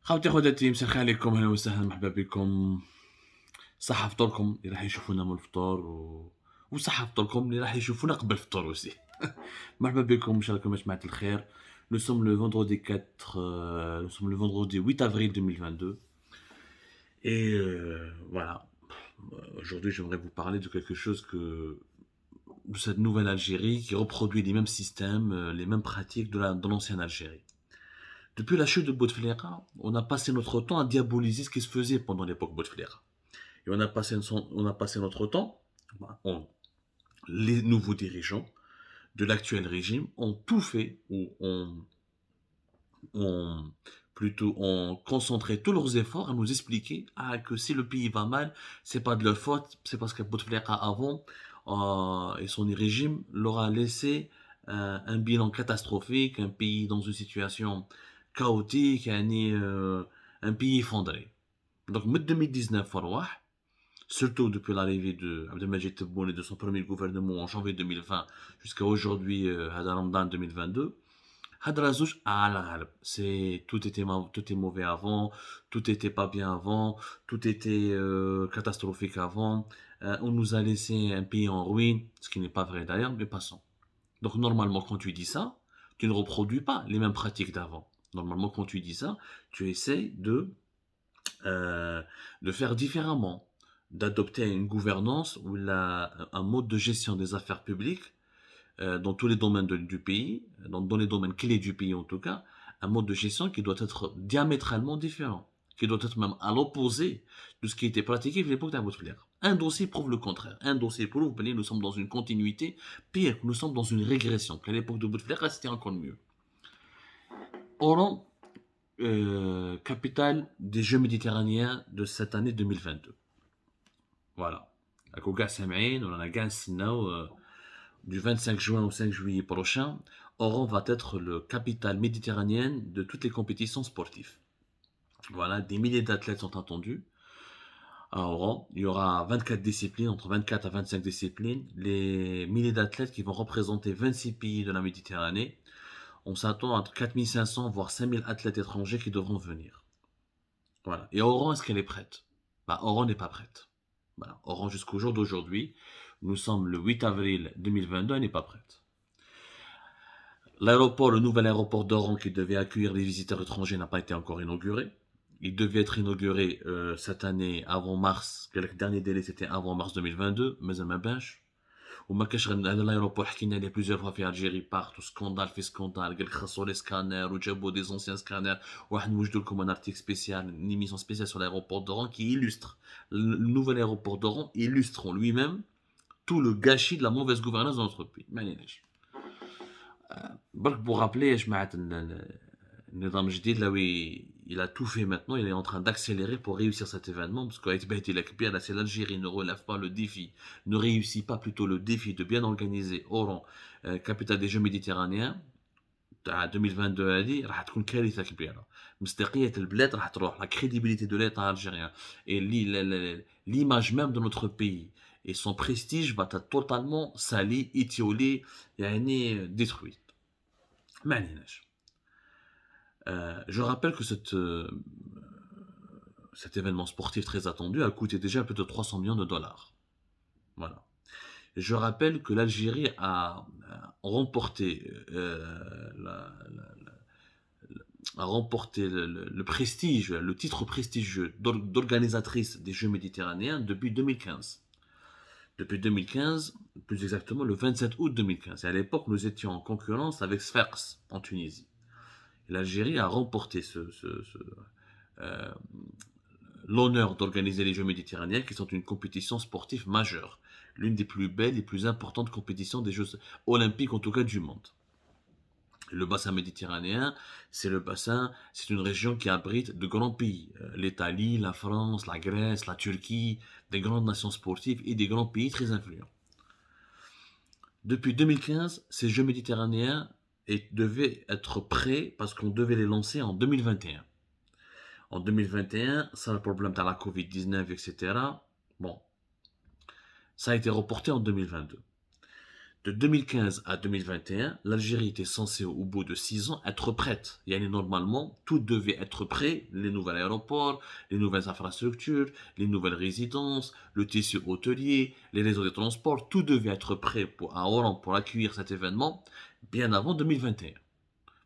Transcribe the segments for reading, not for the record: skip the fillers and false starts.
خوتي خواتاتي مساء الخير عليكم، اهلا وسهلا، مرحبا بكم. صحة فطوركم اللي راح يشوفونا من الفطور وصحة فطوركم اللي راح يشوفونا قبل الفطور وسي. مرحبا بكم، ان شاء الله كل جماعة الخير. Nous sommes le vendredi 4, nous sommes le vendredi 8 avril 2022. Et voilà. Aujourd'hui, j'aimerais vous parler de quelque chose de cette nouvelle Algérie qui reproduit les mêmes systèmes, les mêmes pratiques de l'ancienne Algérie. Depuis la chute de Bouteflika, on a passé notre temps à diaboliser ce qui se faisait pendant l'époque Bouteflika. Et on a passé notre temps, les nouveaux dirigeants de l'actuel régime ont tout fait, ou ont concentré tous leurs efforts à nous expliquer que si le pays va mal, c'est pas de leur faute, c'est parce que Bouteflika avant et son régime leur a laissé un bilan catastrophique, un pays dans une situation chaotique, un pays effondré. Donc, en 2019, surtout depuis l'arrivée de Abdelmajid Tebboune et de son premier gouvernement en janvier 2020 jusqu'à aujourd'hui, Ramadan 2022, Hadrazouch à l'Arab. Tout est mauvais avant, tout était pas bien avant, tout était catastrophique avant. On nous a laissé un pays en ruine, ce qui n'est pas vrai d'ailleurs, mais passons. Donc normalement, quand tu dis ça, tu ne reproduis pas les mêmes pratiques d'avant. Normalement, quand tu dis ça, tu essaies de faire différemment, d'adopter une gouvernance ou un mode de gestion des affaires publiques dans tous les domaines du pays, dans les domaines clés du pays en tout cas, un mode de gestion qui doit être diamétralement différent, qui doit être même à l'opposé de ce qui était pratiqué à l'époque d'Abouteflika. Un dossier prouve le contraire. Un dossier prouve que nous sommes dans une continuité, pire, nous sommes dans une régression. Qu'à l'époque de Bouteflika, c'était encore mieux. Oran, capitale des Jeux méditerranéens de cette année 2022. Voilà. À Kouga Samaïn, on en a gagné du 25 juin au 5 juillet prochain. Oran va être le capitale méditerranéenne de toutes les compétitions sportives. Voilà, des milliers d'athlètes sont attendus à Oran. Il y aura 24 disciplines, entre 24 à 25 disciplines. Les milliers d'athlètes qui vont représenter 26 pays de la Méditerranée. On s'attend à entre 4500 voire 5000 athlètes étrangers qui devront venir. Voilà. Et Oran, est-ce qu'elle est prête? Oran n'est pas prête. Voilà. Oran, jusqu'au jour d'aujourd'hui, nous sommes le 8 avril 2022, elle n'est pas prête. Le nouvel aéroport d'Oran qui devait accueillir les visiteurs étrangers n'a pas été encore inauguré. Il devait être inauguré cette année avant mars. Le dernier délai c'était avant mars 2022, mais ça m'a bêche. وما كاش غير هذا l'aéroport حكينا عليه plusieurs fois في الجيري بارتو سكوندال في سكوندال قال لك خاصو لي سكانر وجابوا دي زونسيان سكانر واحد نوجدوا لكم un article spécial, une émission spéciale sur l'aéroport d'Oran qui illustre le nouvel aéroport d'Oran illustre en lui-même tout le gâchis de la mauvaise gouvernance de notre pays. Pour rappeler, Nizam Jadid, là où il a tout fait maintenant, il est en train d'accélérer pour réussir cet événement, parce que c'est l'Algérie ne relève pas le défi, ne réussit pas plutôt le défi de bien organiser Oran, capitale des Jeux méditerranéens, à 2022 هذه راح تكون كارثه كبيره. مصداقيه البلاد راح تروح, la crédibilité de l'État algérien et l'image même de notre pays et son prestige va être totalement sali, étiolé, يعني détruit. ما عليناش. Je rappelle que cet événement sportif très attendu a coûté déjà plus de 300 millions de dollars. Voilà. Je rappelle que l'Algérie a remporté, le prestige, le titre prestigieux d'organisatrice des Jeux méditerranéens depuis 2015. Depuis 2015, plus exactement le 27 août 2015. Et à l'époque, nous étions en concurrence avec Sfax en Tunisie. Et l'Algérie a remporté l'honneur d'organiser les Jeux méditerranéens, qui sont une compétition sportive majeure, l'une des plus belles et plus importantes compétitions des Jeux olympiques, en tout cas du monde. Le bassin méditerranéen, c'est une région qui abrite de grands pays, l'Italie, la France, la Grèce, la Turquie, des grandes nations sportives et des grands pays très influents. Depuis 2015, ces Jeux méditerranéens devaient être prêts parce qu'on devait les lancer en 2021. En 2021, ça le problème de la Covid-19, etc. Bon, ça a été reporté en 2022. De 2015 à 2021, l'Algérie était censée, au bout de 6 ans, être prête. Normalement, tout devait être prêt. Les nouveaux aéroports, les nouvelles infrastructures, les nouvelles résidences, le tissu hôtelier, les réseaux de transport, tout devait être prêt à Oran pour accueillir cet événement bien avant 2021.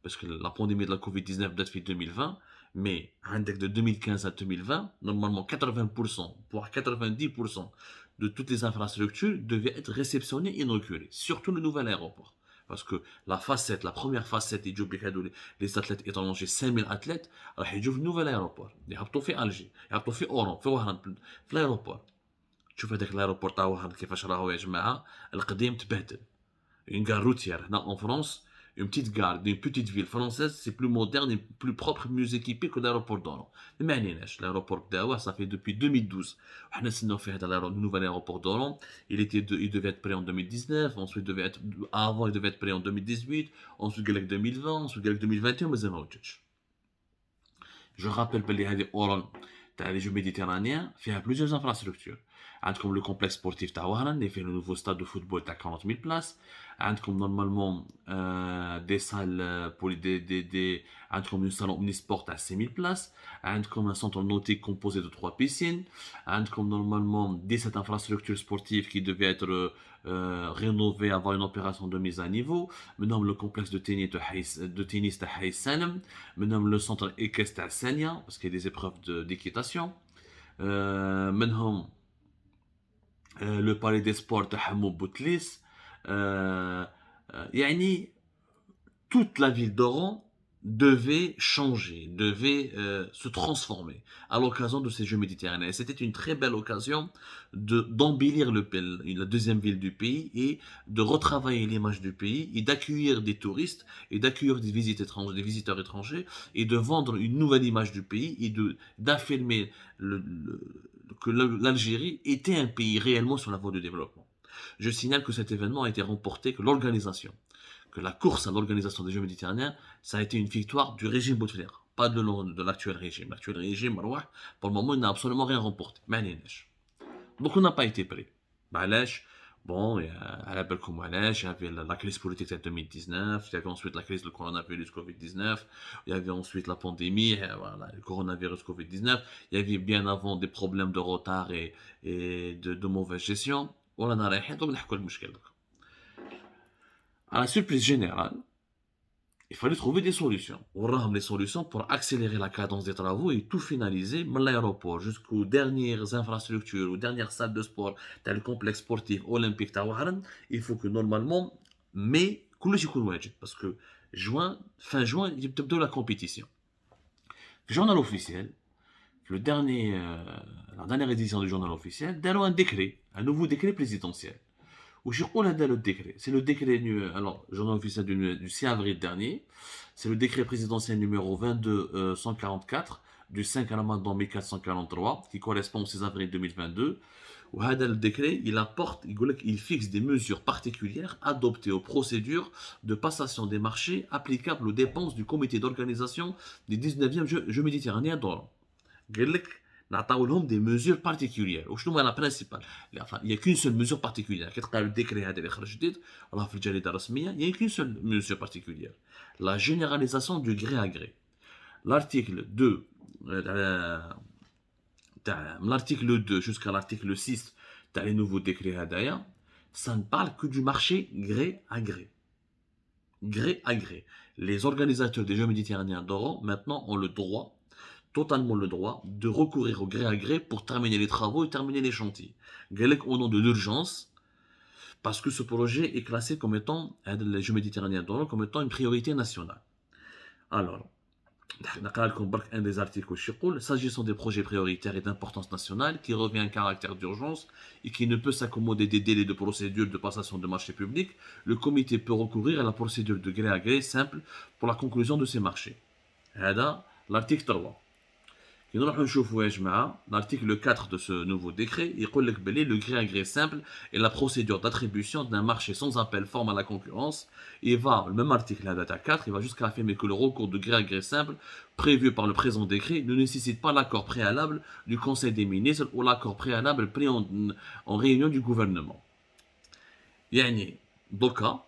Parce que la pandémie de la Covid-19 date depuis 2020, mais index de 2015 à 2020, normalement 80%, voire 90% de toutes les infrastructures devaient être réceptionnées et inaugurées, surtout le nouvel aéroport. Parce que la première facette, les athlètes étrangers, 5000 athlètes, راح يجوا في nouvel aéroport. يهبطوا في ألجي، يهبطوا في أوران، في وهران، في الايروبور. تشوف هذاك الايروبور تاع وهران كيفاش راهو يا جماعة، القديم تبهدل. Une gare routière, là en France, une petite gare d'une petite ville française, c'est plus moderne et plus propre, mieux équipé que l'aéroport d'Oran. Mais معنيناش, l'aéroport d'Awa, ça fait depuis 2012. On a fait le nouvel aéroport d'Oran, il devait être prêt en 2019, ensuite avant il devait être prêt en 2018, ensuite Galek 2020, ensuite Galek 2021, mais ça m'a Je rappelle que Oran, les Jeux méditerranéens, fait plusieurs infrastructures. Comme le complexe sportif Tawaran, il fait le nouveau stade de football à 40 000 places. Comme normalement des salles pour comme un salon omnisport à 6 000 places. Comme un centre nautique composé de 3 piscines. Comme normalement 17 infrastructures sportives qui devaient être rénovées, avoir une opération de mise à niveau. Maintenant le complexe de tennis de Haïs Salem. Maintenant le centre équestre à Sanya, parce qu'il y a des épreuves d'équitation. Maintenant le palais des sports de Hamou Boutlis. يعني toute la ville d'Oran devait changer, devait se transformer à l'occasion de ces Jeux méditerranéens. C'était une très belle occasion d'embellir la deuxième ville du pays et de retravailler l'image du pays et d'accueillir des touristes et d'accueillir des visiteurs étrangers et de vendre une nouvelle image du pays et d'affirmer que l'Algérie était un pays réellement sur la voie du développement. Je signale que cet événement a été remporté, que la course à l'organisation des Jeux méditerranéens, ça a été une victoire du régime Bouteflika, pas de l'actuel régime. L'actuel régime, pour le moment, il n'a absolument rien remporté. Donc on n'a pas été prêt. Bon, il y avait la crise politique de 2019, il y avait ensuite la crise du coronavirus Covid-19, il y avait ensuite la pandémie, voilà, le coronavirus Covid-19, il y avait bien avant des problèmes de retard et de mauvaise gestion. ورانا رايحين دوك نحكوا المشكل دوك. À la surprise générale, il fallait trouver des solutions. وراهم les solutions pour accélérer la cadence des travaux et tout finaliser من l'aéroport jusqu'aux dernières infrastructures, aux dernières salles de sport, tel le complexe sportif olympique تاع وهران. Il faut que normalement mai كلش يكون واجد parce que fin juin تبدأ la compétition. Le journal officiel, la dernière édition du journal officiel, داروا un nouveau décret présidentiel. Le décret, c'est le décret, alors, journal officiel du 6 avril dernier, c'est le décret présidentiel numéro 2244 du 5 Ramadan 1443 qui correspond au 6 avril 2022. Où le décret, il fixe des mesures particulières adoptées aux procédures de passation des marchés applicables aux dépenses du comité d'organisation des 19e Jeux méditerranéens d'Oran. نعطاولهم des mesures particulières. وشنو هي la principale? Enfin, il n'y a qu'une seule mesure particulière. كي تلقى le décret هذا اللي خرج جديد راه في الجريدة الرسمية, il n'y a qu'une seule mesure particulière. La généralisation du gré à gré. L'article 2 l'article 2 jusqu'à l'article 6 t'as les nouveaux décrets هذايا, ça ne parle que du marché gré à gré. Gré à gré. Les organisateurs des Jeux méditerranéens d'Oran maintenant ont totalement le droit de recourir au gré à gré pour terminer les travaux et terminer les chantiers. Galek au nom de l'urgence, parce que ce projet est classé comme étant, les Jeux méditerranéens d'Oran, comme étant une priorité nationale. Alors, un des articles s'agissant des projets prioritaires et d'importance nationale qui revêt un caractère d'urgence et qui ne peut s'accommoder des délais de procédure de passation de marché public, le comité peut recourir à la procédure de gré à gré simple pour la conclusion de ces marchés. L'article 3. L'article 4 de ce nouveau décret, il dit le gré à gré simple est la procédure d'attribution d'un marché sans appel forme à la concurrence. Le même article, la date 4, il va jusqu'à affirmer que le recours de gré à gré simple prévu par le présent décret ne nécessite pas l'accord préalable du Conseil des ministres ou l'accord préalable pris en réunion du gouvernement. يعني Doka,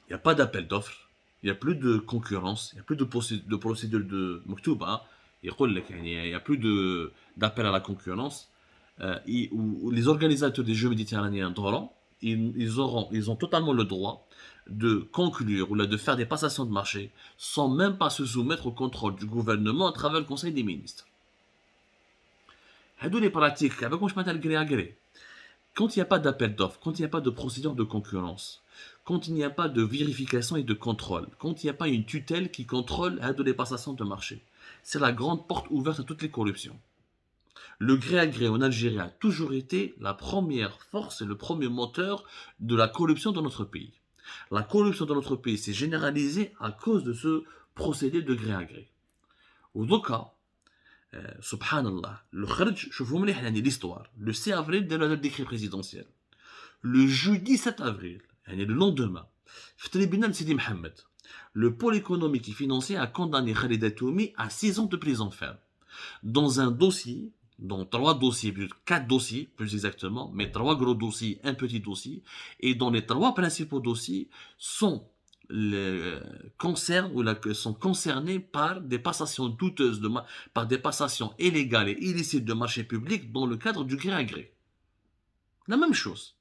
il n'y a pas d'appel d'offres, il n'y a plus de concurrence, il n'y a plus de procédure de Moktuba, il n'y a plus d'appel à la concurrence. Où les organisateurs des Jeux méditerranéens d'Oran, ils ont totalement le droit de conclure ou là, de faire des passations de marché sans même pas se soumettre au contrôle du gouvernement à travers le Conseil des ministres. هادو les pratiques avec واش معناتها الكري agré. Quand il n'y a pas d'appel d'offres, quand il n'y a pas de procédure de concurrence, quand il n'y a pas de vérification et de contrôle, quand il n'y a pas une tutelle qui contrôle les passations de marché, c'est la grande porte ouverte à toutes les corruptions. Le gré à gré en Algérie a toujours été la première force et le premier moteur de la corruption dans notre pays. La corruption dans notre pays s'est généralisée à cause de ce procédé de gré à gré. ودوكا subhanallah, le kharj, شوفوا مليح يعني l'histoire. Le 6 avril dès le décret présidentiel. Le jeudi 7 avril, يعني le lendemain, في tribunal Sidi Mohamed, le pôle économique et financier a condamné Khalid Atoumi à 6 ans de prison ferme. Dans un dossier, dans 3 dossiers, 4 dossiers plus exactement, mais 3 gros dossiers, un petit dossier, et dans les 3 principaux dossiers sont sont concernés par des passations douteuses, par des passations illégales et illicites de marché public dans le cadre du gré à gré. La même chose.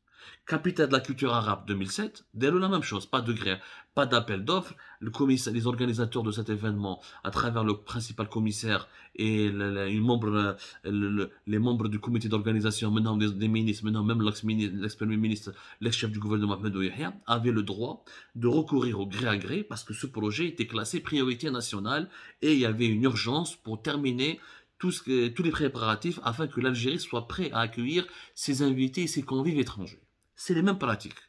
Capitale de la culture arabe 2007, dès la même chose, pas de gré, pas d'appel d'offres. Les organisateurs de cet événement, à travers le principal commissaire et les membres du comité d'organisation, maintenant des ministres, maintenant même l'ex-premier ministre, l'ex-chef du gouvernement, Ahmed Yahya, avaient le droit de recourir au gré à gré parce que ce projet était classé priorité nationale et il y avait une urgence pour terminer tous les préparatifs afin que l'Algérie soit prête à accueillir ses invités et ses convives étrangers. C'est les mêmes pratiques.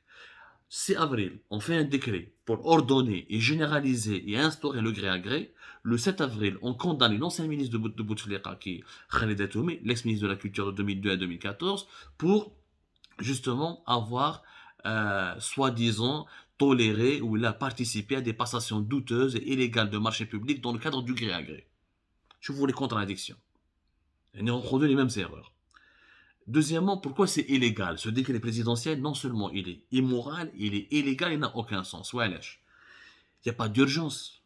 6 avril, on fait un décret pour ordonner et généraliser et instaurer le gré à gré. Le 7 avril, on condamne l'ancien ministre de Bouteflika, qui est Khaled Atoumi, l'ex-ministre de la Culture de 2002 à 2014, pour justement avoir, soi-disant, toléré ou il a participé à des passations douteuses et illégales de marché public dans le cadre du gré à gré. Je vous les contradictions. Et on produit les mêmes erreurs. Deuxièmement, pourquoi c'est illégal? Ce décret présidentiel, non seulement il est immoral, il est illégal, il n'a aucun sens. Il n'y a pas d'urgence.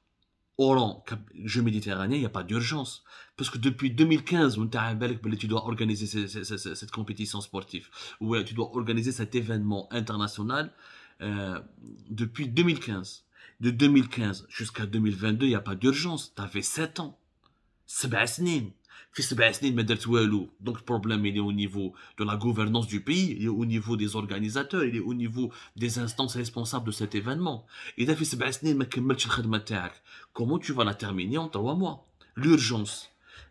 Oran, jeu méditerranéen, il n'y a pas d'urgence. Parce que depuis 2015, tu dois organiser cette compétition sportive, ou tu dois organiser cet événement international depuis 2015. De 2015 jusqu'à 2022, il n'y a pas d'urgence. Tu avais 7 ans. 7 سنين في 7 سنين ما درت والو. Donc le problème il est au niveau de la gouvernance du pays, il est au niveau des organisateurs, il est au niveau des instances responsables de cet événement. إذا في 7 سنين ما كملتش الخدمة تاعك, comment tu vas la terminer en 3 mois? L'urgence.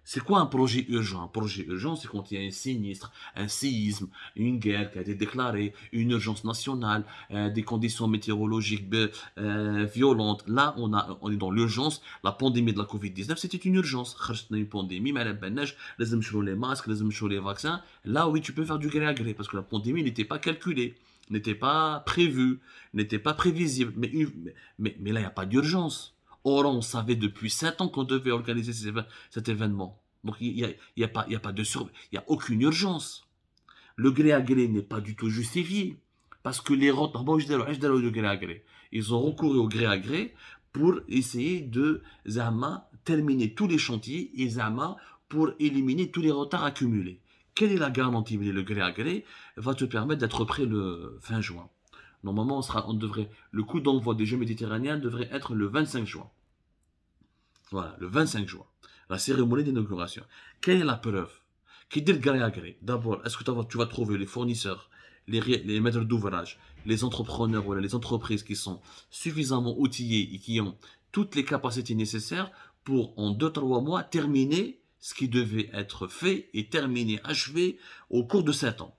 C'est quoi un projet urgent? Un projet urgent, c'est quand il y a un sinistre, un séisme, une guerre qui a été déclarée, une urgence nationale, des conditions météorologiques violentes. Là, on est dans l'urgence. La pandémie de la Covid-19, c'était une urgence. خرجتنا une pandémie, ما على بالناش, لازم نشرو les masques, لازم نشرو les vaccins. Là, oui, tu peux faire du gré à gré, parce que la pandémie n'était pas calculée, n'était pas prévue, n'était pas prévisible. Mais là, il n'y a pas d'urgence. Or, on savait depuis 7 ans qu'on devait organiser cet événement. Donc, il y a pas il y a aucune urgence. Le gré à gré n'est pas du tout justifié. Parce que les rotes, ils ont recouru au gré à gré pour essayer de terminer tous les chantiers et pour éliminer tous les retards accumulés. Quelle est la garantie? Le gré à gré va te permettre d'être prêt le fin juin. Normalement, le coup d'envoi des Jeux méditerranéens devrait être le 25 juin. Voilà, le 25 juin. La cérémonie d'inauguration. Quelle est la preuve? Qui dit le gré à gré? D'abord, est-ce que tu vas trouver les fournisseurs, les maîtres d'ouvrage, les entrepreneurs ou les entreprises qui sont suffisamment outillés et qui ont toutes les capacités nécessaires pour, en 2-3 mois, terminer ce qui devait être fait et terminer, achevé au cours de 7 ans.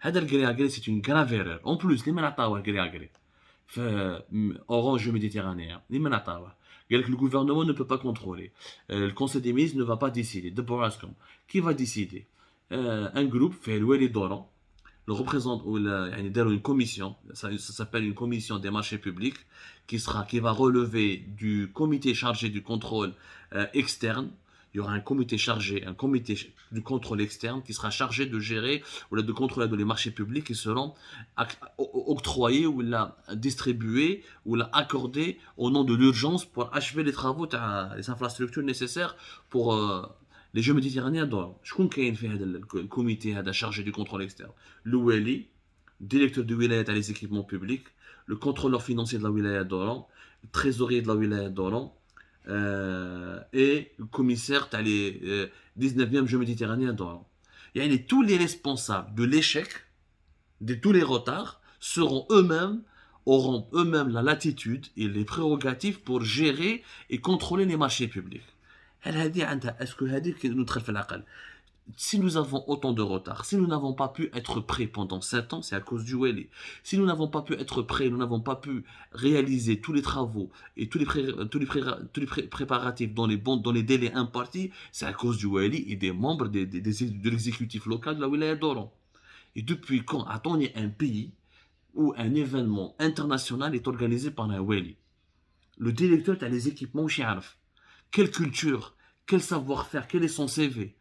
هذا الجري à gré, c'est une grave erreur. En plus, les منعطاوه الجري à gré. Orange méditerranéen, les منعطاوه. Le gouvernement ne peut pas contrôler. Le conseil des ministres ne va pas décider. Qui va décider? Un groupe fait le Doran, le représente ou une commission, ça s'appelle une commission des marchés publics, qui va relever du comité chargé du contrôle externe il y aura un comité chargé, un comité du contrôle externe qui sera chargé de gérer ou de contrôler les marchés publics qui seront octroyés ou distribués ou accordés au nom de l'urgence pour achever les travaux, les infrastructures nécessaires pour les Jeux méditerranéens d'or. Je connais le comité chargé du contrôle externe. Le Wali, directeur de wilaya les équipements publics, le contrôleur financier de la wilaya d'Oran, le trésorier de la wilaya d'Oran, et le commissaire dans les 19e Jeux méditerranéens d'Oran. Et tous les responsables de l'échec, de tous les retards, auront eux-mêmes la latitude et les prérogatives pour gérer et contrôler les marchés publics. Est-ce que nous traitons si nous avons autant de retard, si nous n'avons pas pu être prêts pendant 7 ans, c'est à cause du Wali. Si nous n'avons pas pu être prêts, nous n'avons pas pu réaliser tous les travaux et tous les préparatifs dans les délais impartis, c'est à cause du Wali et des membres de l'exécutif local de la wilaya d'Oran. Et depuis quand a-t-on un pays où un événement international est organisé par un Wali? Le directeur a les équipements chez Arf. Quelle culture, quel savoir-faire, quel est son CV?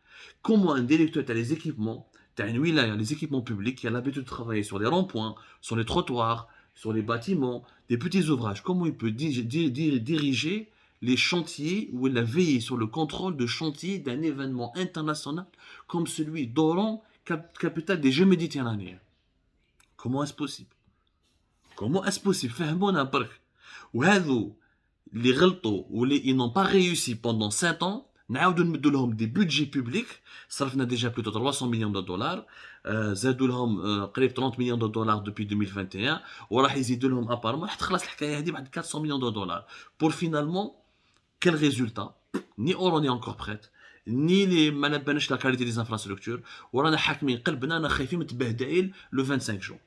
Comment un directeur a les équipements, tu as une wilaya, les équipements publics qui a l'habitude de travailler sur les ronds-points, sur les trottoirs, sur les bâtiments, des petits ouvrages. Comment il peut diriger les chantiers ou il a veillé sur le contrôle de chantier d'un événement international comme celui d'Oran, capitale des Jeux méditerranéens? Comment est-ce possible? Comment est-ce possible? فهمونا برك. وهذو اللي غلطوا واللي ils n'ont pas réussi pendant 7 ans, نعاودوا نمدوا لهم des budgets publics. صرفنا déjà plus de 300 millions de dollars, زادوا لهم قريب 30 millions de dollars depuis 2021 وراح يزيدوا لهم ابارمون حتى خلاص الحكايه هذه بعد 400 millions de dollars pour finalement quel résultat? Ni Oran n'est encore prête, ni ما نبانش la qualité des infrastructures, ورانا حاكمين قلبنا خايفين متبهدئين le 25 juin.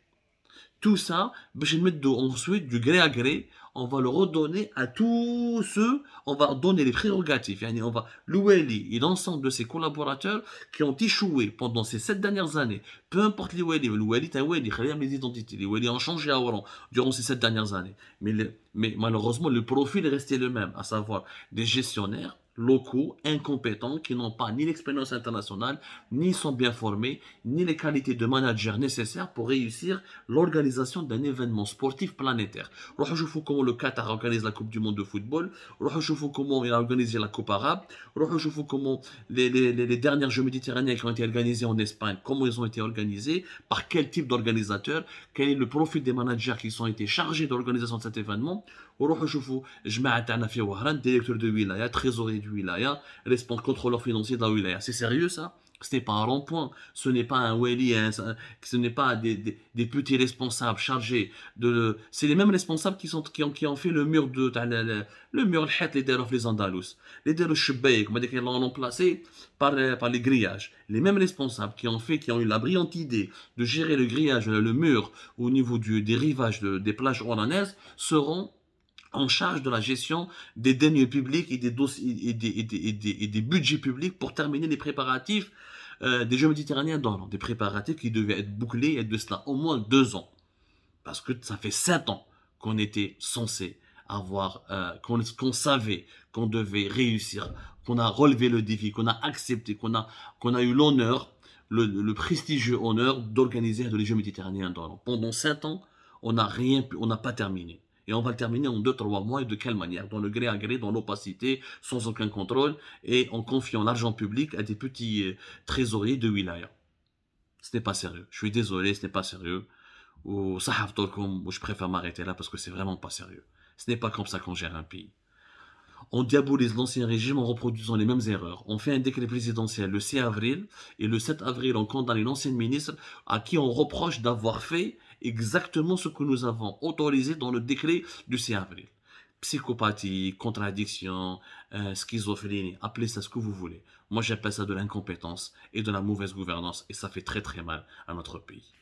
Tout ça, ensuite, du gré à gré, on va le redonner à tous ceux, on va donner les prérogatives. On va l'Oueli et l'ensemble de ses collaborateurs qui ont échoué pendant ces 7 dernières années. Peu importe l'Oueli est un Oueli, les identités. Les Oueli ont changé à Oran durant ces 7 dernières années. Mais malheureusement, le profil est resté le même, à savoir des gestionnaires locaux, incompétents, qui n'ont pas ni l'expérience internationale, ni sont bien formés, ni les qualités de manager nécessaires pour réussir l'organisation d'un événement sportif planétaire. روحوا شوفوا comment le Qatar organise la Coupe du Monde de football, روحوا شوفوا comment il a organisé la Coupe arabe, روحوا شوفوا comment les derniers Jeux méditerranéens qui ont été organisés en Espagne, comment ils ont été organisés, par quel type d'organisateur, quel est le profil des managers qui ont été chargés de l'organisation de cet événement. وروحوا شوفوا جماعة تاعنا في وهران, directeur de wilaya, trésorier de wilaya, responsable contrôleur financier de la wilaya. C'est sérieux ça? Ce n'est pas un rond-point, ce n'est pas un wali, ce n'est pas des petits responsables chargés de... C'est les mêmes responsables qui ont fait le mur de... Le mur, les Andalous. Les Chebbeik, qui l'ont remplacé par les grillages. Les mêmes responsables qui ont eu la brillante idée de gérer le grillage, le mur au niveau des rivages des plages oranaises seront en charge de la gestion des deniers publics et des budgets publics pour terminer les préparatifs des Jeux méditerranéens d'Orient. Des préparatifs qui devaient être bouclés et de cela au moins 2 ans. Parce que ça fait 7 ans qu'on était censé avoir, qu'on savait qu'on devait réussir, qu'on a relevé le défi, qu'on a accepté, qu'on a eu l'honneur, le prestigieux honneur d'organiser les Jeux méditerranéens d'Orient. Pendant 7 ans, on n'a pas terminé. Et on va le terminer en 2-3 mois. Et de quelle manière? Dans le gré à gré, dans l'opacité, sans aucun contrôle, et en confiant l'argent public à des petits trésoriers de wilaya. Ce n'est pas sérieux. Je suis désolé, ce n'est pas sérieux. Ou je préfère m'arrêter là parce que c'est vraiment pas sérieux. Ce n'est pas comme ça qu'on gère un pays. On diabolise l'ancien régime en reproduisant les mêmes erreurs. On fait un décret présidentiel le 6 avril et le 7 avril on condamne l'ancienne ministre à qui on reproche d'avoir fait exactement ce que nous avons autorisé dans le décret du 6 avril. Psychopathie, contradiction, schizophrénie, appelez ça ce que vous voulez. Moi j'appelle ça de l'incompétence et de la mauvaise gouvernance et ça fait très très mal à notre pays.